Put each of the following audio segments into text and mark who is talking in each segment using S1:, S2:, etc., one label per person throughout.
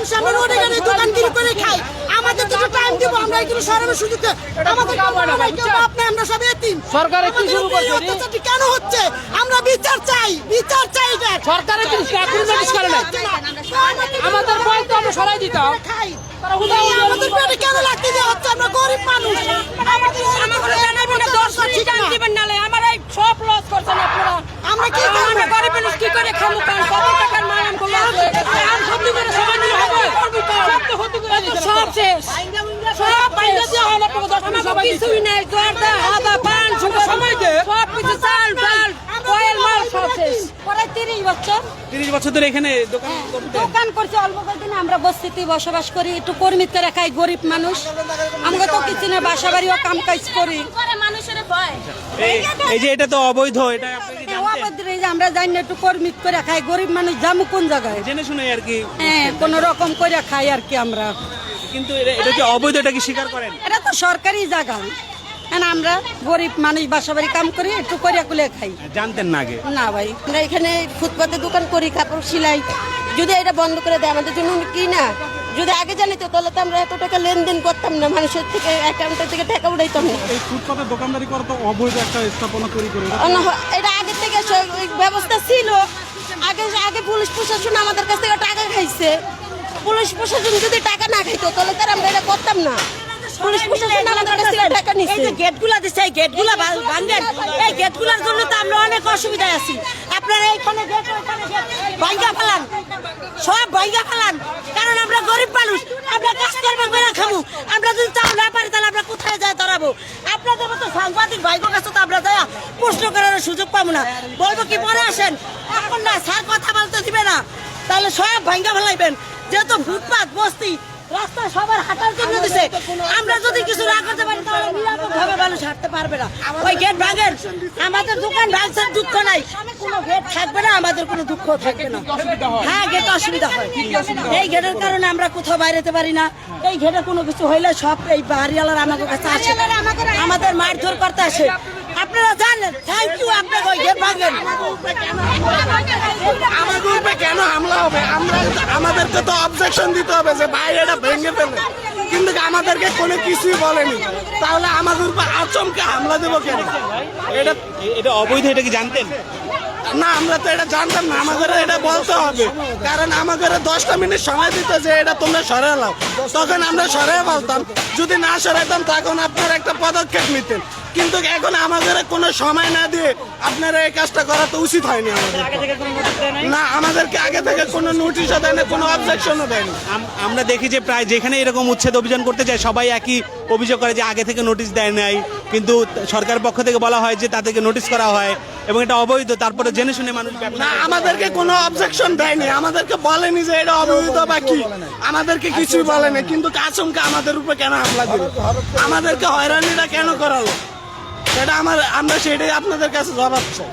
S1: মানুষ আমরা রোডে গেলে দোকানগিরি করে খাই। আমাদের কিছু টাইম দিব, আমরা এগুলো সরানোর সুযোগে আমাদের আপনি আমরা সব এতিম।
S2: সরকারে কি শুরু করছে?
S1: অত্যাচারটি কেন হচ্ছে? আমরা বিচার চাই, বিচার চাই।
S2: সরকারে কি এখনো নোটিশ করে না? আমাদের বই তো আমরা সরাই দিতাম।
S1: আমাদের পেটে কেন লাগতে দেওয়া হচ্ছে? আমরা গরিব মানুষ, আমাদের জানাবেন না, 10 টাকা দিবেন নালে আমার এই সব লস করছেন আপনারা। আমরা কি আমরা গরিব মানুষ কি করে খাবো? কারণ কত টাকার মাল আমগুলো লস হয়ে গেছে। আর সত্যি করে সবাই মিলে হবে, সব তো ক্ষতি করে দিয়েছে, সব শেষ, সব বাইরে দেওয়া হলো। সবাই কিছুই নাই, জর্দা আদা পান সময় দে সব কিছু চাল ডাল কয়েল মাল সব শেষ। পরে 30
S3: বছর ধরে এখানে
S1: দোকান করছে। অল্প কয়েকদিন আমরা বস্তিতে বসবাস করি, একটু কর্মীতে রাখাই, গরিব মানুষ। আমরা তো কিছু না, বাসা বাড়িও কাম কাজ করি।
S3: এই যে এটা তো অবৈধ, এটা আপনি কি জানতেন?
S1: এই যে আমরা জানি না, একটু কর্মীত করে খাই, গরিব মানুষ যাবো কোন জায়গায়?
S3: জেনে শুনে আর কি।
S1: হ্যাঁ, কোন রকম করে খাই আর কি আমরা।
S3: কিন্তু এটা কি অবৈধ, এটা কি স্বীকার করেন?
S1: এটা তো সরকারি জায়গা, হ্যাঁ আমরা গরিব মানুষ বাসা বাড়ি কাম করি, একটু করে কুলে খাই।
S3: জানতেন না আগে?
S1: না ভাই, আমরা এখানে ফুটপাতে দোকান করি, কাপড় সেলাই। যদি এটা বন্ধ করে দেয় আমাদের জন্য কি না? যদি আগে জানিত তাহলে তো আমরা এত টাকা লেনদেন করতাম না, মানুষের থেকে অ্যাকাউন্টের থেকে টাকা উঠাইতাম না।
S4: এই ফুটপাতে দোকানদারি করা তো অবৈধ একটা স্থাপনা তৈরি করে।
S1: এটা আগে থেকে ব্যবস্থা ছিল। আগে পুলিশ প্রশাসন আমাদের কাছ থেকে টাকা খাইছে। পুলিশ প্রশাসন যদি টাকা না খাইতো তাহলে তার আমরা এটা করতাম না। পুলিশ প্রশাসন আমাদের কাছ থেকে টাকা নিচ্ছে। এই যে গেটগুলা দিচ্ছে, এই গেটগুলা ভাঙেন। এই গেটগুলোর জন্য তো আমরা অনেক অসুবিধায় আছি। আপনারা এইখানে গেট, ওইখানে গেট ভাঙা ফেলান, সব ভাঙা ফেলান। কারণ আমরা গরিব মানুষ, আমরা কাজ করবো করে খাবো। আমরা যদি চাও না পারি তাহলে আমরা কোথায় যাই দাঁড়াবো? আপনাদের মতো সাংবাদিক ভাইগো কাছে তো আমরা যাই প্রশ্ন করার সুযোগ পাবো না। বলবো কি পরে আসেন, এখন না স্যার কথা বলতে দিবে না, তাহলে সব ভাঙা ফেলাইবেন। যেহেতু ফুটপাত বস্তি রাস্তা সবার হাঁটার জন্য দিছে, আমরা যদি কিছু না করতে পারি তাহলে নিরাপদভাবে মানুষ হাঁটতে পারবে না। ওই গেট ভাঙেন, আমাদের দোকান ভাঙছেন, দুঃখ নাই। কোনো গেট থাকবে না, আমাদের কোনো দুঃখ থাকবে না। হ্যাঁ, গেট অসুবিধা হয়। এই গেটের কারণে আমরা কোথাও বাইরেতে পারি না। এই গেটে কোনো কিছু হইলে সব এই বাড়িওয়ালার আমাদের কাছে আসে, আমাদের মারধর করতে আসে। আপনারা জানেন, থ্যাংক ইউ। আপনাকে ওই গেট ভাঙেন।
S4: আমাদের উপরে কেন হামলা হবে? আমাদেরকে তো অবজেকশন দিতে হবে যে ভাই এটা ভেঙে ফেলে, কিন্তু আমাদেরকে কোনো কিছুই বলেনি। তাহলে আমাদের উপর আচমকে হামলা দেবো কেন?
S3: এটা অবৈধ, এটা কি জানতেন
S4: না? আমরা তো এটা জানতাম না, আমাদের এটা বলতে হবে। কারণ আমাদের 10টা মিনিট সময় দিত যে এটা তোমরা সরাই লাও, তখন আমরা সরাই বলতাম। যদি না সরাইতাম তখন আপনারা একটা পদক্ষেপ নিতেন। কিন্তু এখন আমাদের কোনো সময় না দিয়ে আপনারা এই কাজটা করা তো উচিত হয়নি আমাদের। না, আমাদেরকে আগে থেকে কোনো নোটিশও দেয় না, কোনো অবজেকশনও দেয়নি।
S3: আমরা দেখি যে প্রায় যেখানে এরকম উচ্ছেদ অভিযান করতে যায় সবাই একই অভিযোগ করে যে আগে থেকে নোটিশ দেয় নাই, কিন্তু সরকারের পক্ষ থেকে বলা হয় যে তাদেরকে নোটিশ করা হয় এবং এটা অবৈধ। তারপরে জেনে শুনে মানুষ
S4: না, আমাদেরকে কোনো অবজেকশন দেয়নি, আমাদেরকে বলেনি যে এটা অবৈধ বা কি, আমাদেরকে কিছুই বলেনি। কিন্তু আচমকা আমাদের উপরে কেন হামলা দিল, আমাদেরকে হয়রানিটা কেন করালো, সেটা আমরা সেটাই আপনাদের কাছে জবাব চাই।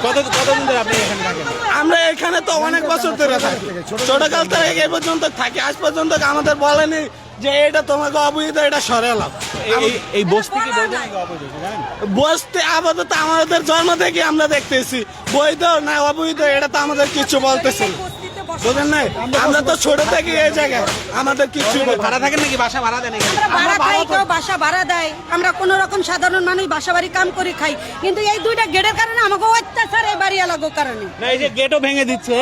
S3: কতদিন ধরে আপনি এখানে থাকেন?
S4: আমরা এখানে তো অনেক বছর ধরে থাকি, ছোটকাল থেকে এই পর্যন্ত থাকি। আজ পর্যন্ত আমাদের বলেনি যে এটা তোমাকে অবৈধ, এটা সরালাম।
S3: এই বস্তি কি বৈধ নাকি অবৈধ জানেন?
S4: বস্তি আপাতত আমাদের জন্ম থেকে আমরা দেখতেছি, বৈধ না অবৈধ এটা তো আমাদের কিছু বলতেছে না, বুঝেন নাই? আমরা তো ছোট থেকে এই জায়গায়, আমাদের কিছু
S3: ভাড়া থাকেন নাকি? বাসা ভাড়া দেন?
S1: ভাড়া খাই, কেউ বাসা ভাড়া দেয়। আমরা কোন রকম সাধারণ মানুষ বাসা বাড়ি কাম করে খাই, কিন্তু এই দুইটা গেটের কারণে আমাকে অত্যাচার এই বাড়ি এলাকার কারণে।
S3: না, এই যে গেটও ভেঙে দিচ্ছে,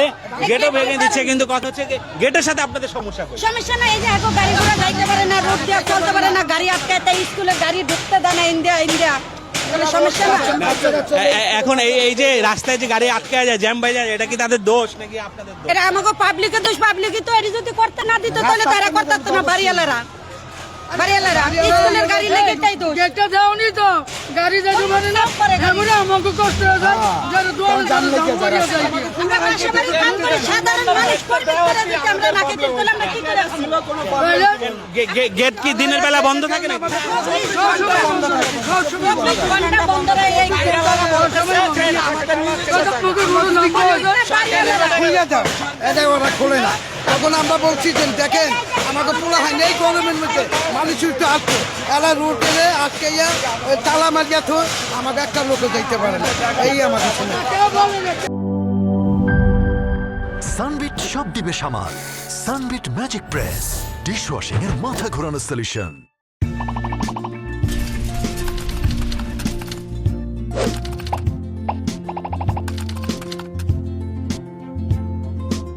S3: কিন্তু কথা হচ্ছে গেটের সাথে আপনাদের সমস্যা কোথায়?
S1: সমস্যা না, এই যে এখন গাড়ি ঘোড়া যাইতে পারে না, রোড দিয়ে চলতে পারে না, গাড়ি আটকায়, তাই স্কুলে গাড়ি ঢুকতে দেয় না। ইন্ডিয়া সমস্যা না।
S3: এখন এই যে রাস্তায় যে গাড়ি আটকে যায়, জ্যাম বাই যায়, এটা কি তাদের দোষ নাকি আপনাদের দোষ?
S1: এটা আমাকে পাবলিকের দোষ। পাবলিকই তো এটি যদি করতে না দিত তাহলে তারা করতে না। বাড়িওয়ালারা স্কুলের গাড়ি লেগে তাই দোষ।
S2: গেটটা দেওনি তো, গাড়ি যেতে পারে না, এমনি আমাকে কষ্ট হয়ে যায়। যারা দুয়ারে যারা জাম করিয়া যায়,
S1: আমরা বাসা বাড়ি কাম করে সাধারণ মানুষ করতে পারে না, আমরা নাকে দিতে বলে আমরা কি করে আসি?
S3: গেট কি দিনের বেলা বন্ধ থাকে নাকি?
S1: ঘন্টা বন্ধ রয়ে এই
S5: ওরা খোলে না। তখন আমরা বলছি যে দেখেন আমাকে পুরো হয় এই গরমের মধ্যে মানুষ একটু আসতো, এলা রোড এলে আজকে তালা মারিয়া তো আমাকে একটা লোকও দেখতে পারে না। এই আমাদের শোনা।
S6: সানবিট সব দিবে সামাল। সানবিট ম্যাজিক প্রেস ডিশওয়াশিং এর মাথা ঘোরানো সলিউশন।